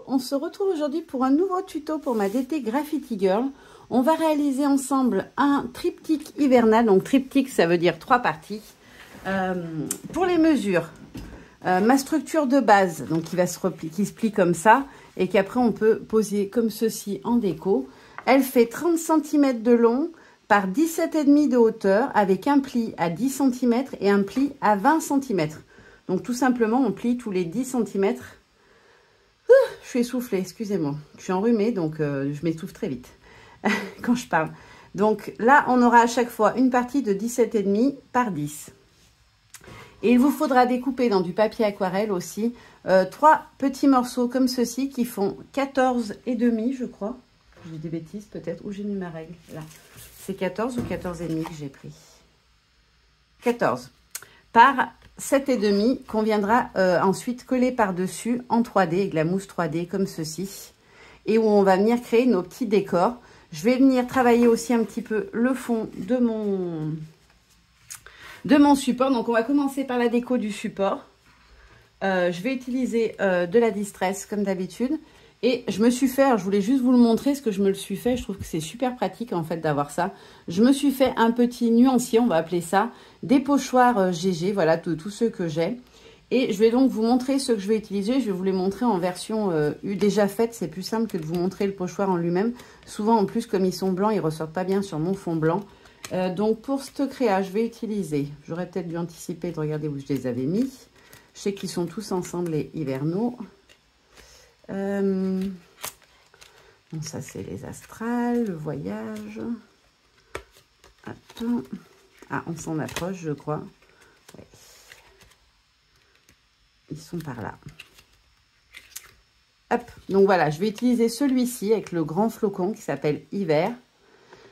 on se retrouve aujourd'hui pour un nouveau tuto pour ma DT Graffiti Girl. On va réaliser ensemble un triptyque hivernal, donc triptyque ça veut dire 3 parties. Pour les mesures, ma structure de base, donc qui se plie comme ça et qu'après on peut poser comme ceci en déco. Elle fait 30 cm de long par 17,5 de hauteur avec un pli à 10 cm et un pli à 20 cm. Donc tout simplement on plie tous les 10 cm. Je suis essoufflée, excusez-moi. Je suis enrhumée donc je m'étouffe très vite quand je parle. Donc là on aura à chaque fois une partie de 17,5 par 10. Et il vous faudra découper dans du papier aquarelle aussi 3 petits morceaux comme ceci qui font 14,5 je crois. J'ai des bêtises peut-être, où j'ai mis ma règle là. C'est 14 ou 14,5 que j'ai pris. 14 par 7,5 qu'on viendra ensuite coller par-dessus en 3D avec la mousse 3D comme ceci. Et où on va venir créer nos petits décors. Je vais venir travailler aussi un petit peu le fond de mon support. Donc on va commencer par la déco du support. Je vais utiliser de la distress comme d'habitude. Et je me suis fait, alors je voulais juste vous le montrer ce que je me le suis fait. Je trouve que c'est super pratique en fait d'avoir ça. Je me suis fait un petit nuancier, on va appeler ça, des pochoirs GG, voilà, de tous ceux que j'ai. Et je vais donc vous montrer ce que je vais utiliser. Je vais vous les montrer en version déjà faite. C'est plus simple que de vous montrer le pochoir en lui-même. Souvent en plus, comme ils sont blancs, ils ne ressortent pas bien sur mon fond blanc. Donc pour ce créa, je vais utiliser, j'aurais peut-être dû anticiper de regarder où je les avais mis. Je sais qu'ils sont tous ensemble les hivernaux. Bon, ça c'est les astrales, le voyage. Attends. Ah, on s'en approche, je crois. Ouais. Ils sont par là. Hop, donc voilà, je vais utiliser celui-ci avec le grand flocon qui s'appelle Hiver.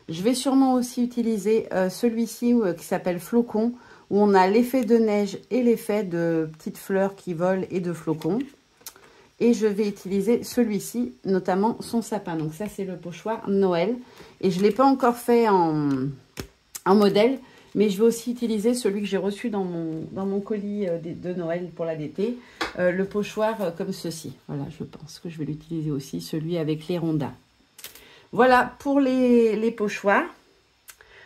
Je vais sûrement aussi utiliser celui-ci qui s'appelle Flocon, où on a l'effet de neige et l'effet de petites fleurs qui volent et de flocons. Et je vais utiliser celui-ci, notamment son sapin. Donc ça, c'est le pochoir Noël. Et je ne l'ai pas encore fait en modèle, mais je vais aussi utiliser celui que j'ai reçu dans mon colis de Noël pour la DT, le pochoir comme ceci. Voilà, je pense que je vais l'utiliser aussi, celui avec les rondins. Voilà pour les pochoirs.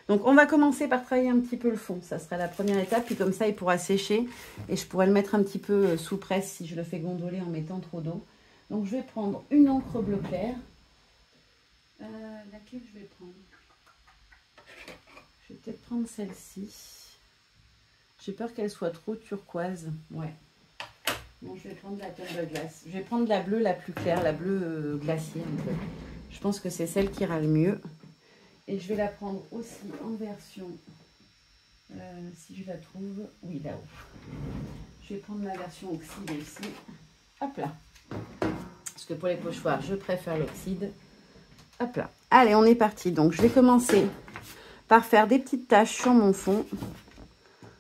Donc, on va commencer par travailler un petit peu le fond. Ça sera la première étape. Puis comme ça, il pourra sécher. Et je pourrai le mettre un petit peu sous presse si je le fais gondoler en mettant trop d'eau. Donc, je vais prendre une encre bleu clair. Laquelle je vais prendre? Je vais peut-être prendre celle-ci. J'ai peur qu'elle soit trop turquoise. Ouais. Bon, je vais prendre la tombe de glace. Je vais prendre la bleue la plus claire, la bleue glacier un peu. Je pense que c'est celle qui ira le mieux. Et je vais la prendre aussi en version, si je la trouve, oui là-haut. Je vais prendre ma version oxyde aussi. Hop là. Parce que pour les pochoirs, je préfère l'oxyde. Hop là. Allez, on est parti. Donc, je vais commencer par faire des petites taches sur mon fond.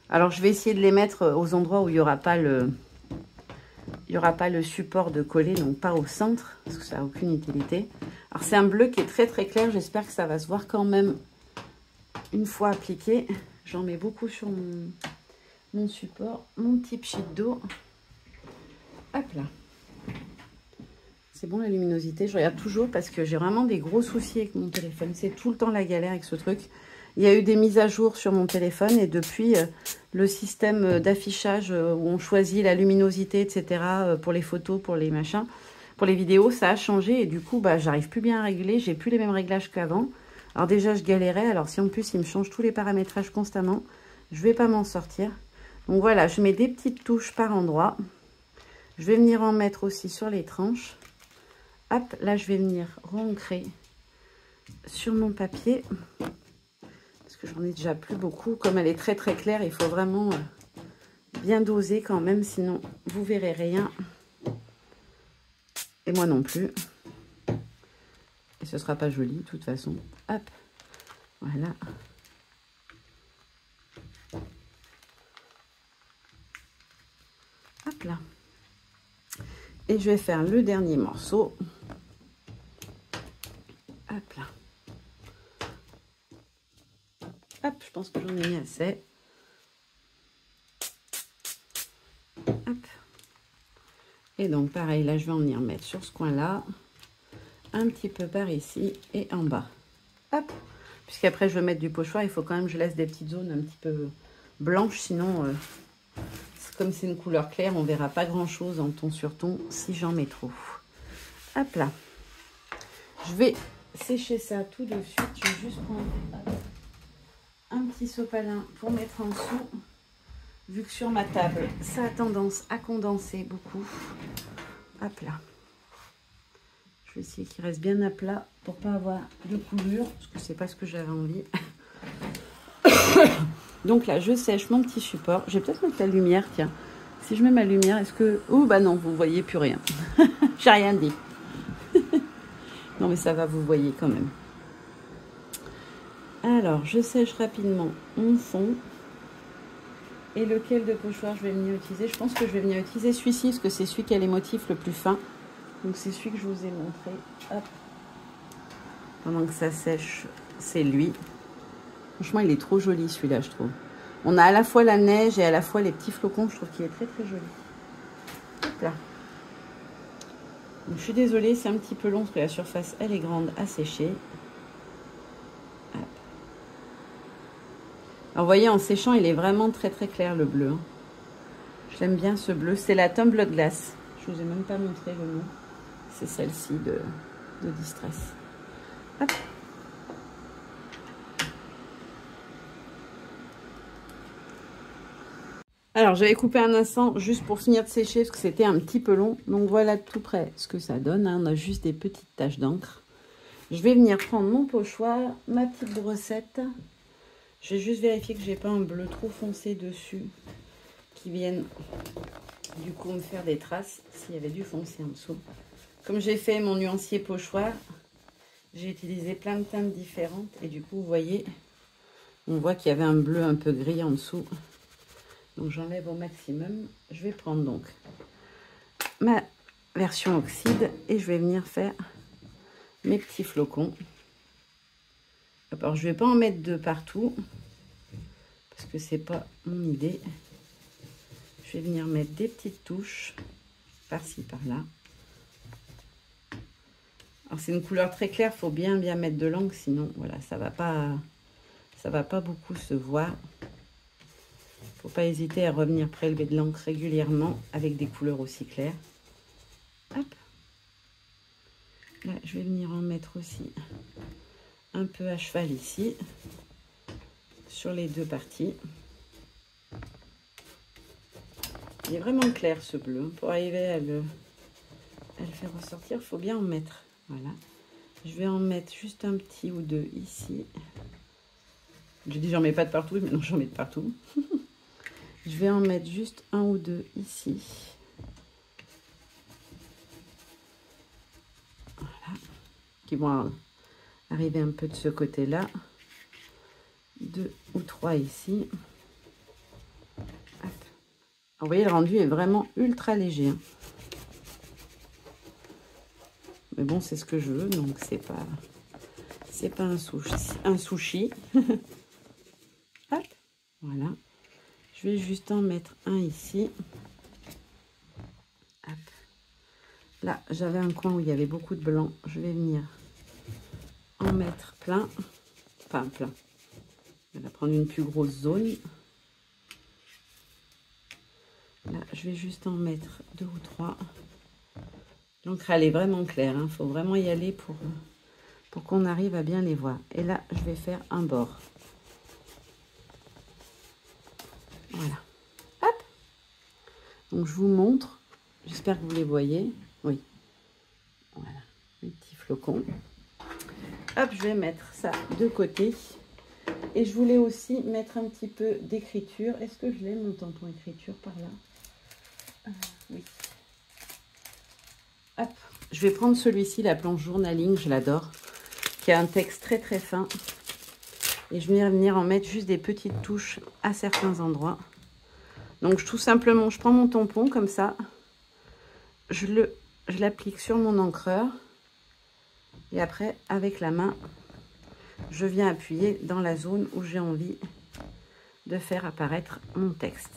Alors, je vais essayer de les mettre aux endroits où il n'y aura pas le support de coller, donc pas au centre, parce que ça n'a aucune utilité. Alors, c'est un bleu qui est très très clair. J'espère que ça va se voir quand même une fois appliqué. J'en mets beaucoup sur mon support, mon petit pchit d'eau. Hop là. C'est bon la luminosité. Je regarde toujours parce que j'ai vraiment des gros soucis avec mon téléphone. C'est tout le temps la galère avec ce truc. Il y a eu des mises à jour sur mon téléphone et depuis le système d'affichage où on choisit la luminosité, etc. Pour les photos, pour les machins, pour les vidéos, ça a changé et du coup, bah, j'arrive plus bien à régler. J'ai plus les mêmes réglages qu'avant. Alors déjà, je galérais. Alors si en plus, il me change tous les paramétrages constamment, je vais pas m'en sortir. Donc voilà, je mets des petites touches par endroit. Je vais venir en mettre aussi sur les tranches. Hop, là, je vais venir re-ancrer sur mon papier. Parce que j'en ai déjà plus beaucoup. Comme elle est très très claire, il faut vraiment bien doser quand même, sinon vous verrez rien. Et moi non plus. Et ce sera pas joli de toute façon. Hop, voilà. Hop là. Et je vais faire le dernier morceau. Hop là. Hop, je pense que j'en ai mis assez. Hop. Et donc pareil, là je vais en venir mettre sur ce coin-là, un petit peu par ici et en bas. Hop, puisqu'après je veux mettre du pochoir, il faut quand même que je laisse des petites zones un petit peu blanches, sinon comme c'est une couleur claire, on verra pas grand-chose en ton sur ton si j'en mets trop. Hop là, je vais sécher ça tout de suite. Je vais juste prendre un petit sopalin pour mettre en dessous. Vu que sur ma table, ça a tendance à condenser beaucoup. Hop là. Je vais essayer qu'il reste bien à plat pour pas avoir de coulure, parce que c'est pas ce que j'avais envie. Donc là, je sèche mon petit support. Je vais peut-être mettre la lumière, tiens. Si je mets ma lumière, est-ce que... Oh, bah non, vous voyez plus rien. J'ai rien dit. Non, mais ça va, vous voyez quand même. Alors, je sèche rapidement mon fond. Et lequel de pochoir je vais venir utiliser? Je pense que je vais venir utiliser celui-ci, parce que c'est celui qui a les motifs le plus fins. Donc, c'est celui que je vous ai montré. Hop. Pendant que ça sèche, c'est lui. Franchement, il est trop joli, celui-là, je trouve. On a à la fois la neige et à la fois les petits flocons. Je trouve qu'il est très, très joli. Hop là. Donc, je suis désolée, c'est un petit peu long, parce que la surface, elle est grande à sécher. Hop. Alors, vous voyez, en séchant, il est vraiment très, très clair, le bleu. Hein. Je l'aime bien, ce bleu. C'est la Tumbler Glass. Je vous ai même pas montré le nom. C'est celle-ci de Distress. Hop. Alors, j'avais coupé un instant juste pour finir de sécher parce que c'était un petit peu long. Donc, voilà de tout près ce que ça donne. Hein. On a juste des petites taches d'encre. Je vais venir prendre mon pochoir, ma petite brossette. Je vais juste vérifier que j'ai pas un bleu trop foncé dessus qui vienne du coup me faire des traces s'il y avait du foncé en dessous. Comme j'ai fait mon nuancier pochoir, j'ai utilisé plein de teintes différentes et du coup, vous voyez, on voit qu'il y avait un bleu un peu gris en dessous. Donc j'enlève au maximum. Je vais prendre donc ma version oxyde et je vais venir faire mes petits flocons. Alors je vais pas en mettre de partout parce que c'est pas mon idée. Je vais venir mettre des petites touches par-ci par-là. Alors c'est une couleur très claire, faut bien mettre de l'encre, sinon voilà, ça va pas beaucoup se voir. Faut pas hésiter à revenir prélever de l'encre régulièrement avec des couleurs aussi claires. Hop. Là, je vais venir en mettre aussi un peu à cheval ici, sur les deux parties. Il est vraiment clair ce bleu. Pour arriver à le faire ressortir, il faut bien en mettre. Voilà. Je vais en mettre juste un petit ou deux ici. J'ai dit j'en mets pas de partout, mais non, j'en mets de partout. Je vais en mettre juste un ou deux ici. Voilà. Qui vont arriver un peu de ce côté-là. 2 ou 3 ici. Hop. Alors, vous voyez, le rendu est vraiment ultra léger. Hein. Mais bon, c'est ce que je veux, donc c'est pas un sushi. Hop, voilà. Je vais juste en mettre un ici. Hop. Là, j'avais un coin où il y avait beaucoup de blanc. Je vais venir en mettre plein. Enfin, plein. Je vais prendre une plus grosse zone. Là, je vais juste en mettre 2 ou 3. L'encre, elle est vraiment claire. Il faut vraiment y aller pour qu'on arrive à bien les voir. Et là, je vais faire un bord. Voilà. Hop. Donc, je vous montre. J'espère que vous les voyez. Oui. Voilà. Les petits flocons. Hop, je vais mettre ça de côté. Et je voulais aussi mettre un petit peu d'écriture. Est-ce que je l'ai, mon tampon écriture, par là? Oui. Hop. Je vais prendre celui-ci, la planche journaling, je l'adore. Qui a un texte très très fin. Et je vais venir en mettre juste des petites touches à certains endroits. Donc tout simplement, je prends mon tampon comme ça. Je l'applique sur mon encreur. Et après, avec la main, je viens appuyer dans la zone où j'ai envie de faire apparaître mon texte.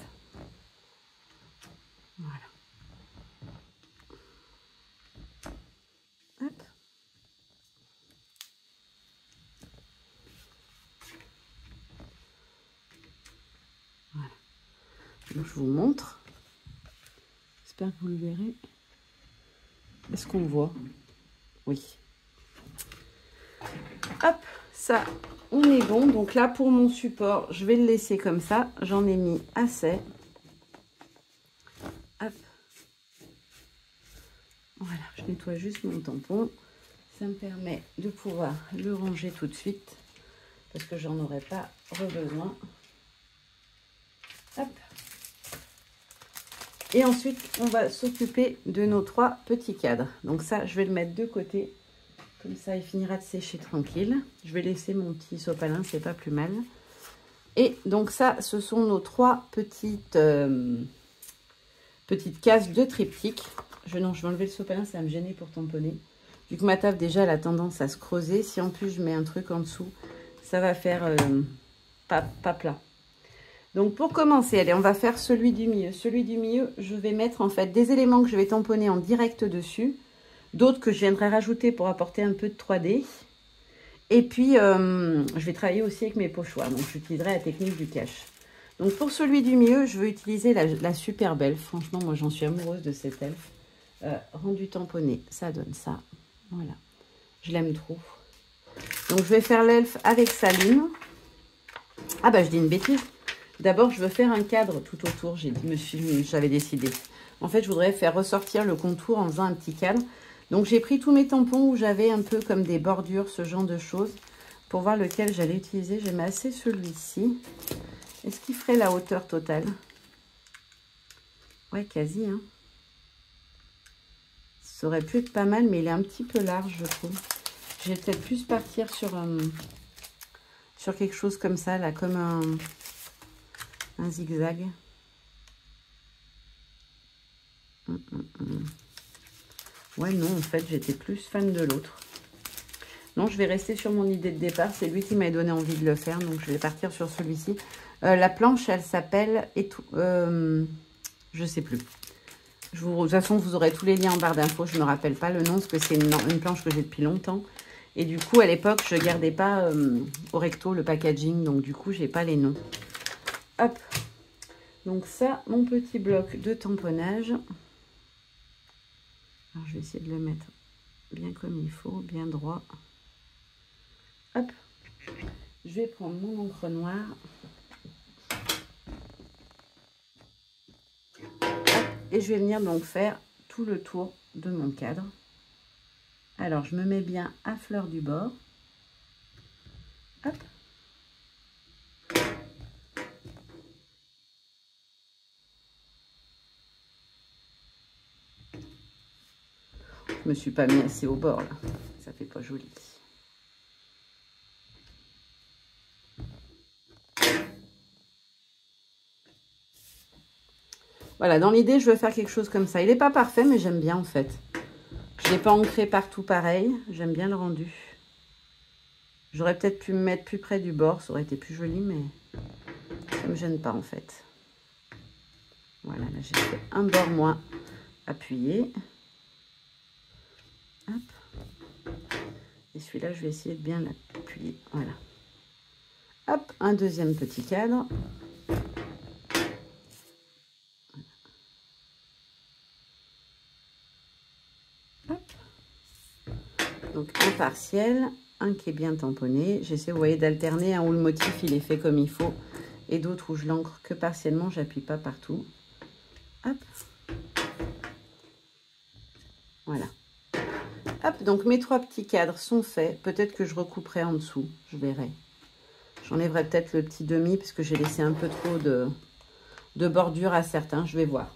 Voilà. Donc, je vous montre. J'espère que vous le verrez. Est-ce qu'on voit? Oui. Hop, ça, on est bon. Donc là, pour mon support, je vais le laisser comme ça. J'en ai mis assez. Hop. Voilà, je nettoie juste mon tampon. Ça me permet de pouvoir le ranger tout de suite parce que j'en aurai pas besoin. Hop. Et ensuite, on va s'occuper de nos 3 petits cadres. Donc ça, je vais le mettre de côté. Comme ça, il finira de sécher tranquille. Je vais laisser mon petit sopalin, c'est pas plus mal. Et donc ça, ce sont nos 3 petites cases de triptyque. Non, je vais enlever le sopalin, ça va me gêner pour tamponner. Vu que ma table, déjà, elle a tendance à se creuser. Si en plus, je mets un truc en dessous, ça va faire pas plat. Donc, pour commencer, allez, on va faire celui du milieu. Celui du milieu, je vais mettre, en fait, des éléments que je vais tamponner en direct dessus. D'autres que je viendrai rajouter pour apporter un peu de 3D. Et puis, je vais travailler aussi avec mes pochoirs. Donc, j'utiliserai la technique du cache. Donc, pour celui du milieu, je vais utiliser la superbe elfe. Franchement, moi, j'en suis amoureuse de cette elfe. Rendu tamponné, ça donne ça. Voilà. Je l'aime trop. Donc, je vais faire l'elfe avec Saline. Ah, bah, je dis une bêtise. D'abord, je veux faire un cadre tout autour. J'avais décidé. En fait, je voudrais faire ressortir le contour en faisant un petit cadre. Donc, j'ai pris tous mes tampons où j'avais un peu comme des bordures, ce genre de choses, pour voir lequel j'allais utiliser. J'aime assez celui-ci. Est-ce qu'il ferait la hauteur totale? Ouais, quasi, hein. Ça aurait pu être pas mal, mais il est un petit peu large, je trouve. Je vais peut-être plus partir sur quelque chose comme ça, là, comme un zigzag. Ouais, non, en fait, j'étais plus fan de l'autre. Non, je vais rester sur mon idée de départ. C'est lui qui m'a donné envie de le faire, donc je vais partir sur celui-ci. La planche, elle s'appelle... je sais plus. De toute façon, vous aurez tous les liens en barre d'infos. Je ne me rappelle pas le nom, parce que c'est une planche que j'ai depuis longtemps. Et du coup, à l'époque, je ne gardais pas au recto le packaging. Donc, du coup, je n'ai pas les noms. Hop. Donc, ça, mon petit bloc de tamponnage. Alors, je vais essayer de le mettre bien comme il faut, bien droit. Hop. Je vais prendre mon encre noire. Et je vais venir donc faire tout le tour de mon cadre. Alors, je me mets bien à fleur du bord. Hop. Je me suis pas mis assez au bord, là. Ça fait pas joli. Voilà, dans l'idée, je veux faire quelque chose comme ça. Il n'est pas parfait, mais j'aime bien, en fait. Je ne l'ai pas ancré partout pareil. J'aime bien le rendu. J'aurais peut-être pu me mettre plus près du bord. Ça aurait été plus joli, mais ça ne me gêne pas, en fait. Voilà, là, j'ai fait un bord moins appuyé. Hop. Et celui-là, je vais essayer de bien l'appuyer. Voilà. Hop, un deuxième petit cadre. Donc un partiel, un qui est bien tamponné. J'essaie, vous voyez, d'alterner un où le motif il est fait comme il faut et d'autres où je l'ancre que partiellement, j'appuie pas partout. Hop. Voilà. Hop, donc mes 3 petits cadres sont faits. Peut-être que je recouperai en dessous, je verrai. J'enlèverai peut-être le petit demi parce que j'ai laissé un peu trop de bordure à certains. Je vais voir.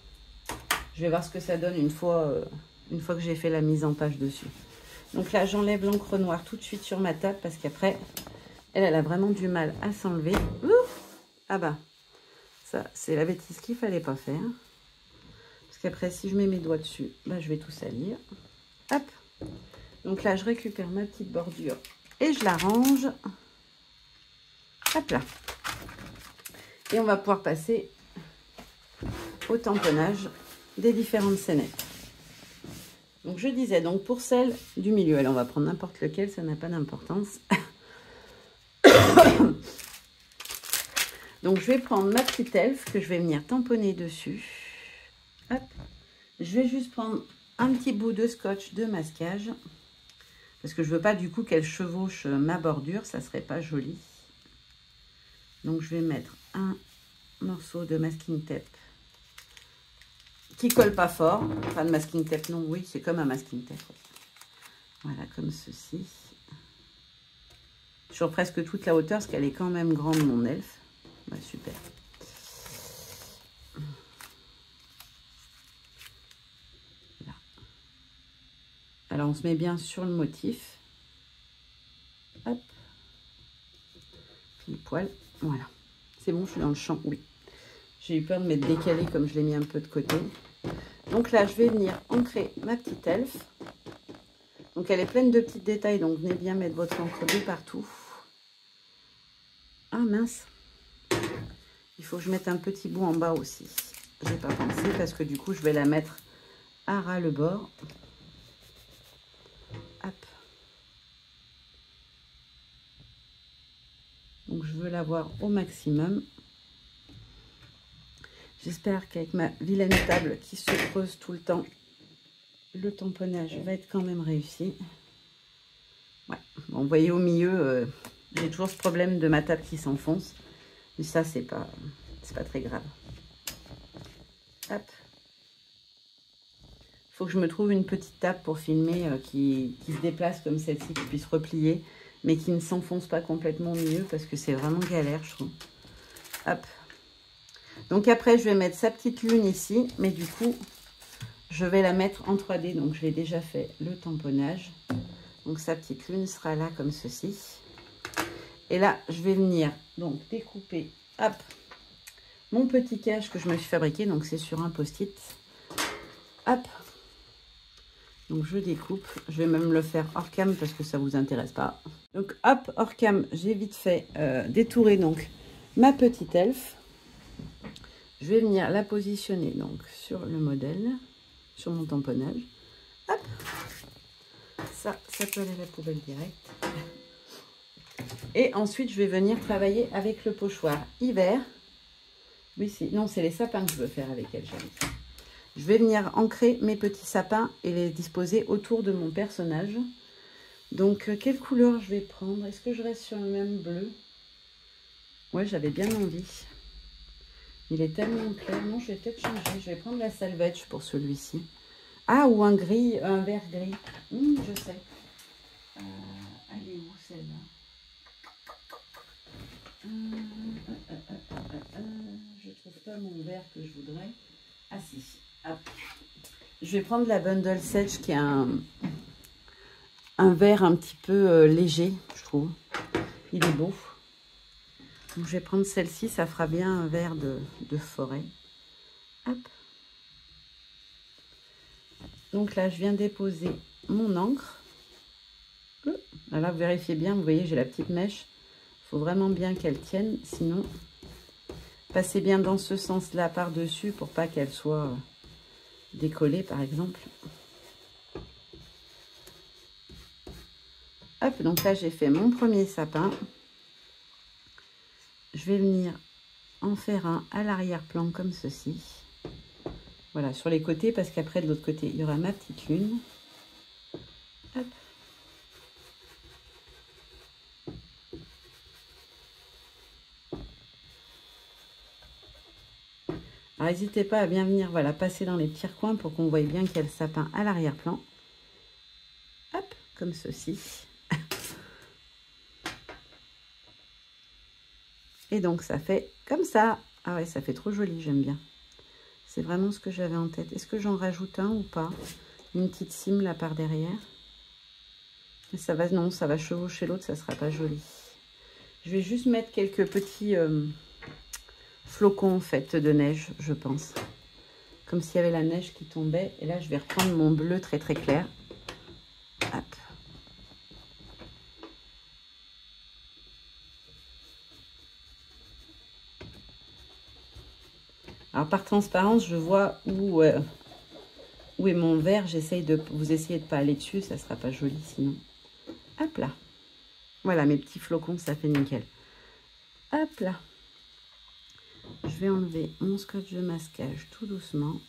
Je vais voir ce que ça donne une fois que j'ai fait la mise en page dessus. Donc là, j'enlève l'encre noire tout de suite sur ma table parce qu'après, elle a vraiment du mal à s'enlever. Ah bah, ça, c'est la bêtise qu'il ne fallait pas faire. Parce qu'après, si je mets mes doigts dessus, bah, je vais tout salir. Hop. Donc là, je récupère ma petite bordure et je la range. Hop là. Et on va pouvoir passer au tamponnage des différentes scénettes. Donc, je disais, donc pour celle du milieu, alors on va prendre n'importe lequel, ça n'a pas d'importance. Donc, je vais prendre ma petite elfe que je vais venir tamponner dessus. Hop. Je vais juste prendre un petit bout de scotch de masquage. Parce que je ne veux pas du coup qu'elle chevauche ma bordure. Ça ne serait pas joli. Donc, je vais mettre un morceau de masking tape qui colle pas fort. Enfin, de masking tape, non, oui, c'est comme un masking tape. Voilà, comme ceci. Sur presque toute la hauteur, parce qu'elle est quand même grande, mon elfe. Ouais, super. Là. Alors, on se met bien sur le motif. Hop. Puis les poils. Voilà. C'est bon, je suis dans le champ, oui. J'ai eu peur de m'être décalée comme je l'ai mis un peu de côté. Donc là, je vais venir ancrer ma petite elfe. Donc, elle est pleine de petits détails, donc venez bien mettre votre encre de partout. Ah mince, il faut que je mette un petit bout en bas aussi. J'ai pas pensé parce que du coup, je vais la mettre à ras le bord. Hop. Donc, je veux l'avoir au maximum. J'espère qu'avec ma vilaine table qui se creuse tout le temps, le tamponnage va être quand même réussi. Ouais. Bon, vous voyez au milieu, j'ai toujours ce problème de ma table qui s'enfonce. Mais ça, c'est pas très grave. Hop. Il faut que je me trouve une petite table pour filmer qui se déplace comme celle-ci, qui puisse replier, mais qui ne s'enfonce pas complètement au milieu parce que c'est vraiment galère, je trouve. Hop. Donc après, je vais mettre sa petite lune ici, mais du coup, je vais la mettre en 3D. Donc, je l'ai déjà fait le tamponnage. Donc, sa petite lune sera là comme ceci. Et là, je vais venir donc découper, hop, mon petit cache que je me suis fabriqué. Donc, c'est sur un post-it. Hop. Donc, je découpe. Je vais même le faire hors cam parce que ça ne vous intéresse pas. Donc, hop, hors cam, j'ai vite fait détourer donc ma petite elfe. Je vais venir la positionner donc sur le modèle, sur mon tamponnage. Hop. Ça peut aller à la poubelle directe. Et ensuite, je vais venir travailler avec le pochoir hiver. Oui, non, c'est les sapins que je veux faire avec elle, j'arrive. Je vais venir ancrer mes petits sapins et les disposer autour de mon personnage. Donc, quelle couleur je vais prendre? Est-ce que je reste sur le même bleu? Ouais, j'avais bien envie. Il est tellement clair. Non, je vais peut-être changer. Je vais prendre la salvage pour celui-ci. Ah, ou un gris, un vert gris. Je sais. Elle est où celle-là? Je trouve pas mon vert que je voudrais. Ah si. Hop. Je vais prendre la Bundle Sage qui a un vert un petit peu léger, je trouve. Il est beau. Donc je vais prendre celle-ci, ça fera bien un vert de forêt. Hop. Donc là, je viens déposer mon encre. Là, vous vérifiez bien, vous voyez, j'ai la petite mèche. Il faut vraiment bien qu'elle tienne, sinon, passez bien dans ce sens-là par-dessus pour pas qu'elle soit décollée, par exemple. Hop, donc là, j'ai fait mon premier sapin. Je vais venir en faire un à l'arrière-plan comme ceci. Voilà, sur les côtés, parce qu'après, de l'autre côté, il y aura ma petite lune. Hop. Alors, n'hésitez pas à bien venir, voilà, passer dans les petits recoins pour qu'on voie bien qu'il y a le sapin à l'arrière-plan. Hop, comme ceci. Et donc, ça fait comme ça. Ah ouais, ça fait trop joli, j'aime bien. C'est vraiment ce que j'avais en tête. Est-ce que j'en rajoute un ou pas? Une petite cime là par derrière. Et ça va, non, ça va chevaucher l'autre, ça sera pas joli. Je vais juste mettre quelques petits flocons en fait de neige, je pense. Comme s'il y avait la neige qui tombait. Et là, je vais reprendre mon bleu très très clair. Hop. Alors, par transparence, je vois où est mon vert. J'essaye de vous essayer de ne pas aller dessus. Ça ne sera pas joli sinon. Hop là. Voilà, mes petits flocons, ça fait nickel. Hop là. Je vais enlever mon scotch de masquage tout doucement.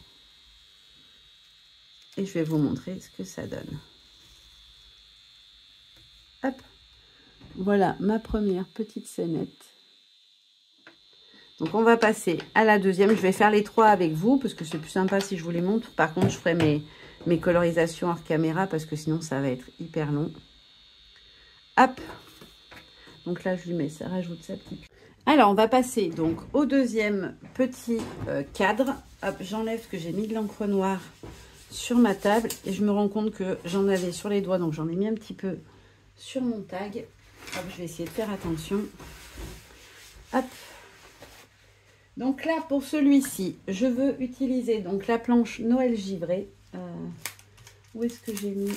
Et je vais vous montrer ce que ça donne. Hop. Voilà ma première petite scénette. Donc on va passer à la deuxième. Je vais faire les trois avec vous parce que c'est plus sympa si je vous les montre. Par contre, je ferai mes colorisations hors caméra parce que sinon ça va être hyper long. Hop. Donc là, je lui mets, ça rajoute sa petite. Alors, on va passer donc au deuxième petit cadre. Hop, j'enlève ce que j'ai mis de l'encre noire sur ma table et je me rends compte que j'en avais sur les doigts, donc j'en ai mis un petit peu sur mon tag. Hop, je vais essayer de faire attention. Hop. Donc là, pour celui-ci, je veux utiliser donc la planche Noël givré. Où est-ce que j'ai mis?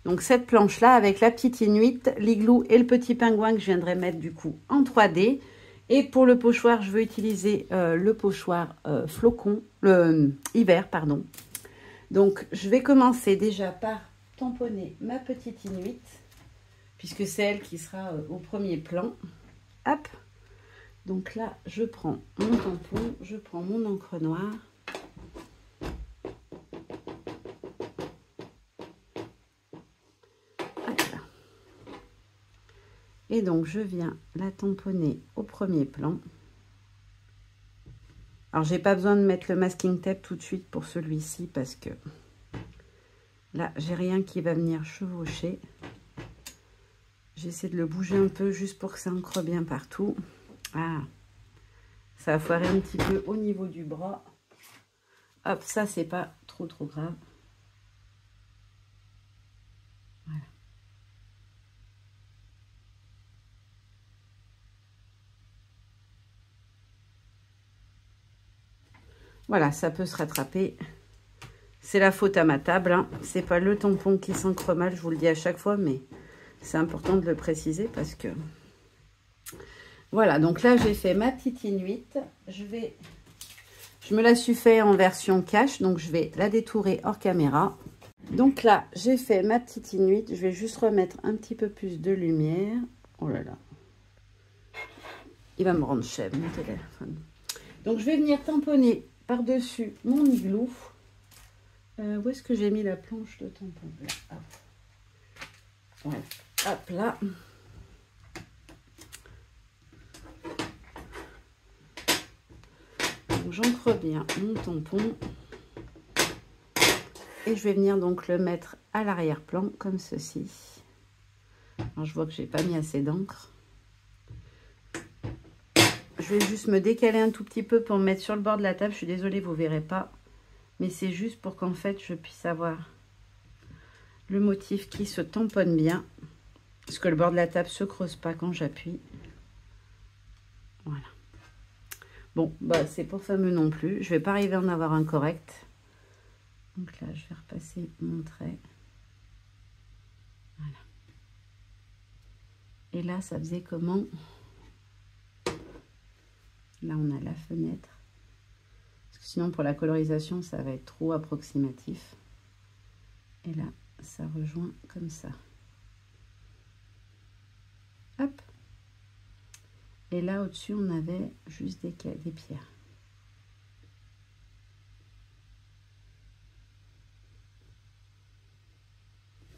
Donc cette planche-là avec la petite Inuit, l'igloo et le petit pingouin que je viendrai mettre du coup en 3D. Et pour le pochoir, je veux utiliser le pochoir flocon, hiver, pardon. Donc je vais commencer déjà par tamponner ma petite Inuit, puisque c'est elle qui sera au premier plan. Hop. Donc là, je prends mon tampon, je prends mon encre noire. Et donc, je viens la tamponner au premier plan. Alors, j'ai pas besoin de mettre le masking tape tout de suite pour celui-ci parce que là, j'ai rien qui va venir chevaucher. J'essaie de le bouger un peu juste pour que ça ancre bien partout. Ah, ça a foiré un petit peu au niveau du bras. Hop, ça, c'est pas trop grave. Voilà. Voilà, ça peut se rattraper. C'est la faute à ma table, hein. C'est pas le tampon qui s'ancre mal, je vous le dis à chaque fois, mais c'est important de le préciser parce que... Voilà, donc là, j'ai fait ma petite Inuit. Je me la suis fait en version cache, donc je vais la détourer hors caméra. Donc là, j'ai fait ma petite Inuit. Je vais juste remettre un petit peu plus de lumière. Oh là là. Il va me rendre chèvre, mon téléphone. Donc, je vais venir tamponner par-dessus mon igloo. Où est-ce que j'ai mis la planche de tampon? Là, hop. Ouais. Hop là. J'ancre bien mon tampon. Et je vais venir donc le mettre à l'arrière-plan comme ceci. Alors, je vois que j'ai pas mis assez d'encre. Je vais juste me décaler un tout petit peu pour me mettre sur le bord de la table. Je suis désolée, vous ne verrez pas. Mais c'est juste pour qu'en fait, je puisse avoir le motif qui se tamponne bien. Parce que le bord de la table ne se creuse pas quand j'appuie. Voilà. Bon, bah, c'est pas fameux non plus. Je ne vais pas arriver à en avoir un correct. Donc là, je vais repasser mon trait. Voilà. Et là, ça faisait comment? Là, on a la fenêtre. Parce que sinon, pour la colorisation, ça va être trop approximatif. Et là, ça rejoint comme ça. Hop. Et là, au-dessus, on avait juste des pierres.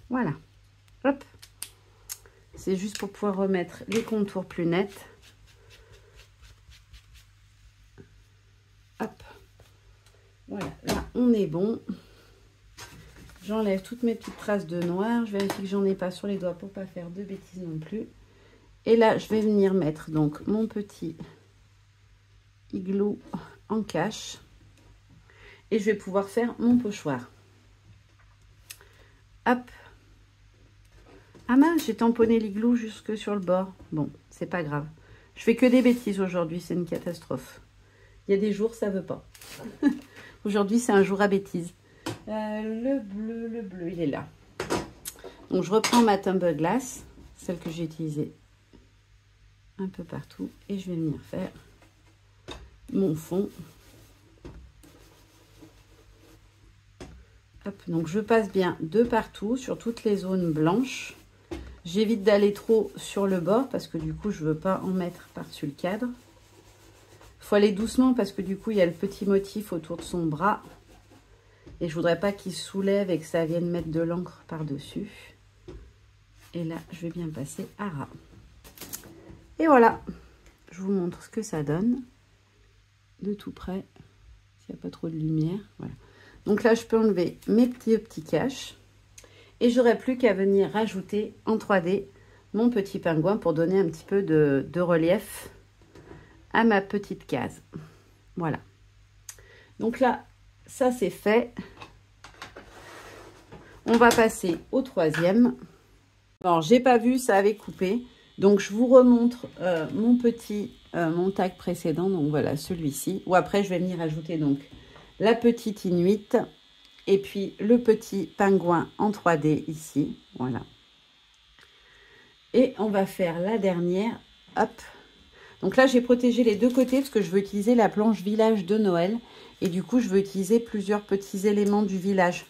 Voilà. Hop. C'est juste pour pouvoir remettre les contours plus nets. Hop. Voilà, là, on est bon. J'enlève toutes mes petites traces de noir. Je vérifie que j'en ai pas sur les doigts pour pas faire de bêtises non plus. Et là, je vais venir mettre donc mon petit igloo en cache. Et je vais pouvoir faire mon pochoir. Hop. Ah mince, j'ai tamponné l'igloo jusque sur le bord. Bon, c'est pas grave. Je fais que des bêtises aujourd'hui, c'est une catastrophe. Il y a des jours, ça veut pas. Aujourd'hui, c'est un jour à bêtises. Le bleu, il est là. Donc, je reprends ma Tumble Glass, celle que j'ai utilisée un peu partout. Et je vais venir faire mon fond. Hop, donc, je passe bien de partout, sur toutes les zones blanches. J'évite d'aller trop sur le bord parce que du coup, je ne veux pas en mettre par-dessus le cadre. faut aller doucement parce que du coup, il y a le petit motif autour de son bras. Et je voudrais pas qu'il soulève et que ça vienne mettre de l'encre par-dessus. Et là, je vais bien passer à ras. Et voilà, je vous montre ce que ça donne de tout près, s'il n'y a pas trop de lumière. Voilà. Donc là, je peux enlever mes petits caches. Et j'aurai plus qu'à venir rajouter en 3D mon petit pingouin pour donner un petit peu de relief à ma petite case. Voilà. Donc là, ça c'est fait. On va passer au troisième. Alors, j'ai pas vu, ça avait coupé. Donc, je vous remontre mon tag précédent. Donc, voilà, celui-ci. Ou après, je vais venir ajouter donc la petite inuit. Et puis, le petit pingouin en 3D ici. Voilà. Et on va faire la dernière. Hop. Donc là, j'ai protégé les deux côtés parce que je veux utiliser la planche village de Noël. Et du coup, je veux utiliser plusieurs petits éléments du village.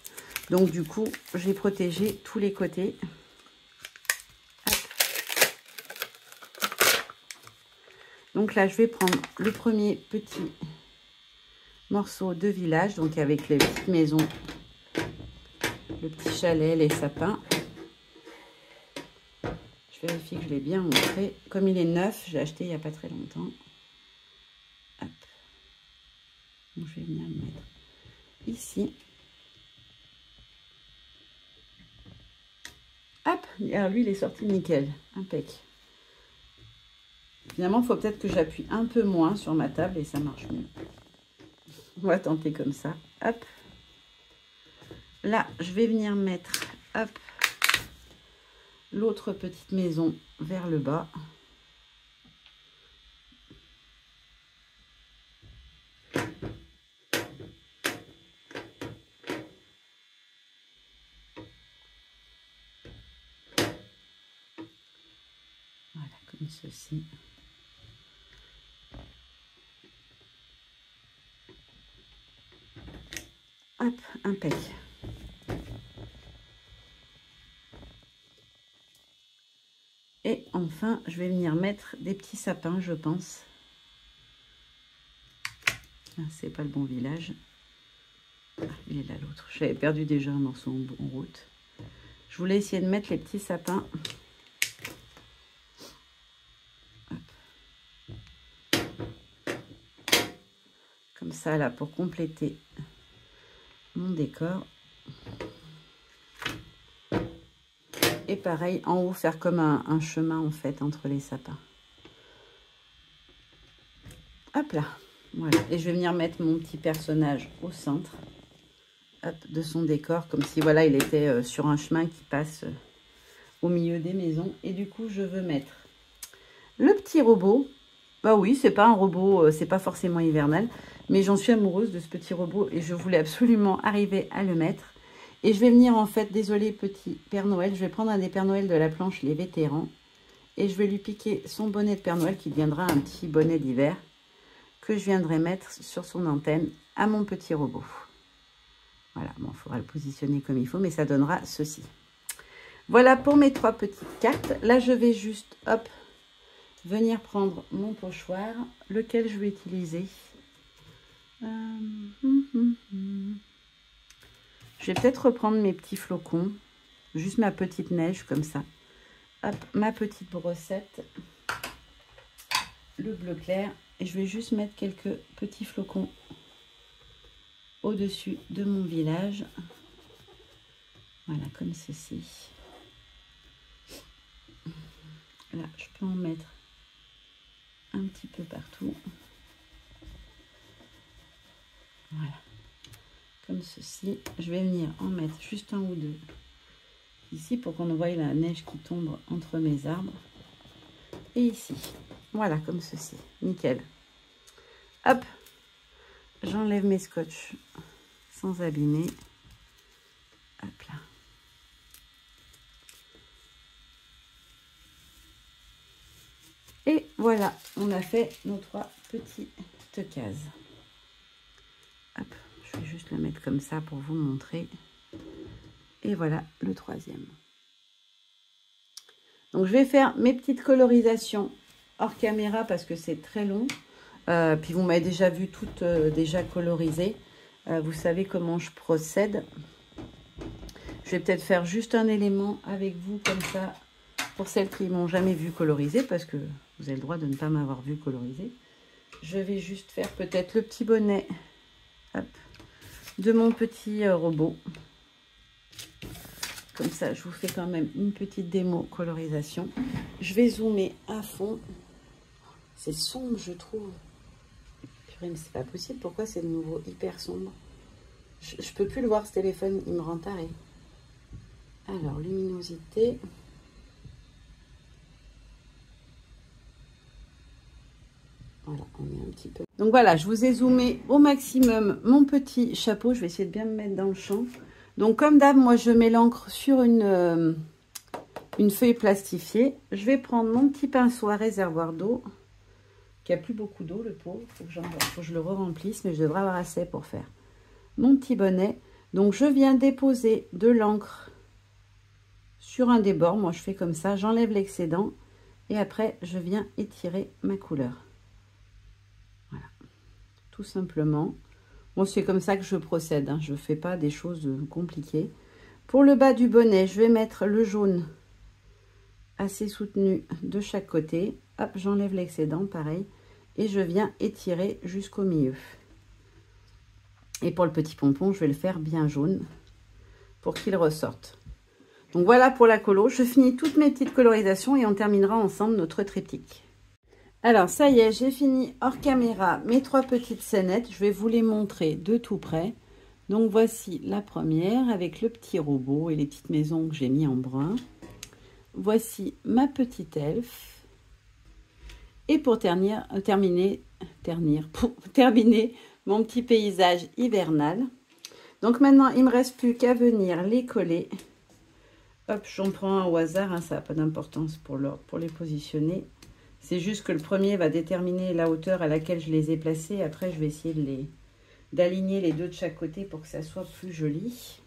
Donc, du coup, j'ai protégé tous les côtés. Donc là, je vais prendre le premier petit morceau de village, donc avec les petites maisons, le petit chalet, les sapins. Je vérifie que je l'ai bien montré. Comme il est neuf, j'ai acheté il n'y a pas très longtemps. Hop. Donc, je vais venir le mettre ici. Hop. Alors lui, il est sorti nickel. Impec. Finalement, il faut peut-être que j'appuie un peu moins sur ma table et ça marche mieux. On va tenter comme ça. Hop. Là, je vais venir mettre, hop, l'autre petite maison vers le bas. Voilà, comme ceci. Hop, impec. Et enfin, je vais venir mettre des petits sapins, je pense. C'est pas le bon village. Ah, il est là l'autre. J'avais perdu déjà un morceau en route. Je voulais essayer de mettre les petits sapins. Hop. Comme ça, là, pour compléter mon décor. Et pareil, en haut, faire comme un chemin, en fait, entre les sapins. Hop là. Voilà. Et je vais venir mettre mon petit personnage au centre, hop, de son décor, comme si, voilà, il était sur un chemin qui passe au milieu des maisons. Et du coup, je veux mettre le petit robot. Bah oui, c'est pas un robot, c'est pas forcément hivernal, mais j'en suis amoureuse de ce petit robot et je voulais absolument arriver à le mettre. Et je vais venir en fait, désolé petit Père Noël, je vais prendre un des Pères Noël de la planche Les Vétérans et je vais lui piquer son bonnet de Père Noël qui deviendra un petit bonnet d'hiver que je viendrai mettre sur son antenne à mon petit robot. Voilà, bon, il faudra le positionner comme il faut, mais ça donnera ceci. Voilà pour mes 3 petites cartes. Là, je vais juste, hop, venir prendre mon pochoir, lequel je vais utiliser. Je vais peut-être reprendre mes petits flocons, juste ma petite neige comme ça. Hop, ma petite brossette, le bleu clair. Et je vais juste mettre quelques petits flocons au-dessus de mon village. Voilà, comme ceci. Là, je peux en mettre un petit peu partout. Voilà, comme ceci. Je vais venir en mettre juste un ou deux ici pour qu'on voie la neige qui tombe entre mes arbres. Et ici, voilà, comme ceci. Nickel. Hop, j'enlève mes scotch sans abîmer. Hop là. Et voilà, on a fait nos 3 petites cases. Hop, je vais juste le mettre comme ça pour vous montrer. Et voilà le troisième. Donc je vais faire mes petites colorisations hors caméra parce que c'est très long. Puis vous m'avez déjà vu toutes déjà colorisées. Vous savez comment je procède. Je vais peut-être faire juste un élément avec vous comme ça pour celles qui m'ont jamais vu coloriser, parce que vous avez le droit de ne pas m'avoir vu coloriser. Je vais juste faire peut-être le petit bonnet, hop, de mon petit robot. Comme ça, je vous fais quand même une petite démo colorisation. Je vais zoomer à fond. C'est sombre, je trouve. Purée, mais c'est pas possible. Pourquoi c'est de nouveau hyper sombre? Je peux plus le voir, ce téléphone. Il me rend taré. Alors, luminosité. Voilà, on est un petit peu... Donc voilà, je vous ai zoomé au maximum mon petit chapeau. Je vais essayer de bien me mettre dans le champ. Donc comme d'hab, moi je mets l'encre sur une feuille plastifiée. Je vais prendre mon petit pinceau à réservoir d'eau, qui a plus beaucoup d'eau, le pauvre. Faut que je le re-remplisse, mais je devrais avoir assez pour faire mon petit bonnet. Donc je viens déposer de l'encre sur un des bords. Moi je fais comme ça, j'enlève l'excédent et après je viens étirer ma couleur. Voilà, tout simplement. Bon, c'est comme ça que je procède, hein. Je ne fais pas des choses compliquées. Pour le bas du bonnet, je vais mettre le jaune assez soutenu de chaque côté. Hop, j'enlève l'excédent, pareil. Et je viens étirer jusqu'au milieu. Et pour le petit pompon, je vais le faire bien jaune pour qu'il ressorte. Donc voilà pour la colo. Je finis toutes mes petites colorisations et on terminera ensemble notre triptyque. Alors, ça y est, j'ai fini hors caméra mes 3 petites scénettes. Je vais vous les montrer de tout près. Donc, voici la première avec le petit robot et les petites maisons que j'ai mis en brun. Voici ma petite elfe. Et pour terminer mon petit paysage hivernal. Donc, maintenant, il ne me reste plus qu'à venir les coller. Hop, j'en prends un au hasard, hein, ça n'a pas d'importance pour les positionner. C'est juste que le premier va déterminer la hauteur à laquelle je les ai placés. Après, je vais essayer d'aligner les deux de chaque côté pour que ça soit plus joli.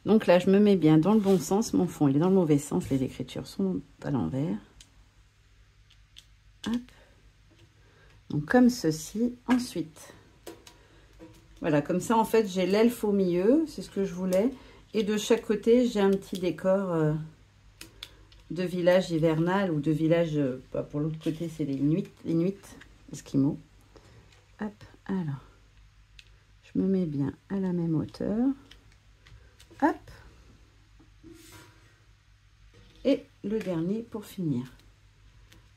Donc là, je me mets bien dans le bon sens. Mon fond, il est dans le mauvais sens. Les écritures sont à l'envers. Hop. Donc comme ceci. Ensuite, voilà, comme ça, en fait, j'ai l'elfe au milieu. C'est ce que je voulais. Et de chaque côté, j'ai un petit décor... de village hivernal ou de village, pour l'autre côté c'est les Inuits esquimaux. Hop, alors, je me mets bien à la même hauteur. Hop. Et le dernier pour finir.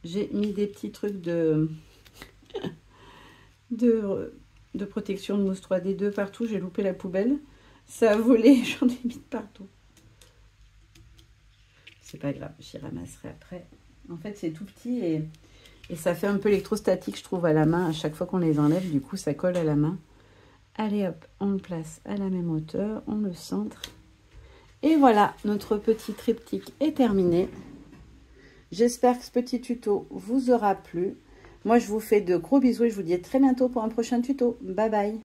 J'ai mis des petits trucs de protection de mousse 3D 2 partout. J'ai loupé la poubelle. Ça a volé, j'en ai mis de partout. C'est pas grave, j'y ramasserai après. En fait, c'est tout petit et ça fait un peu électrostatique, je trouve, à la main. À chaque fois qu'on les enlève, du coup, ça colle à la main. Allez, hop, on le place à la même hauteur, on le centre. Et voilà, notre petit triptyque est terminé. J'espère que ce petit tuto vous aura plu. Moi, je vous fais de gros bisous et je vous dis à très bientôt pour un prochain tuto. Bye bye!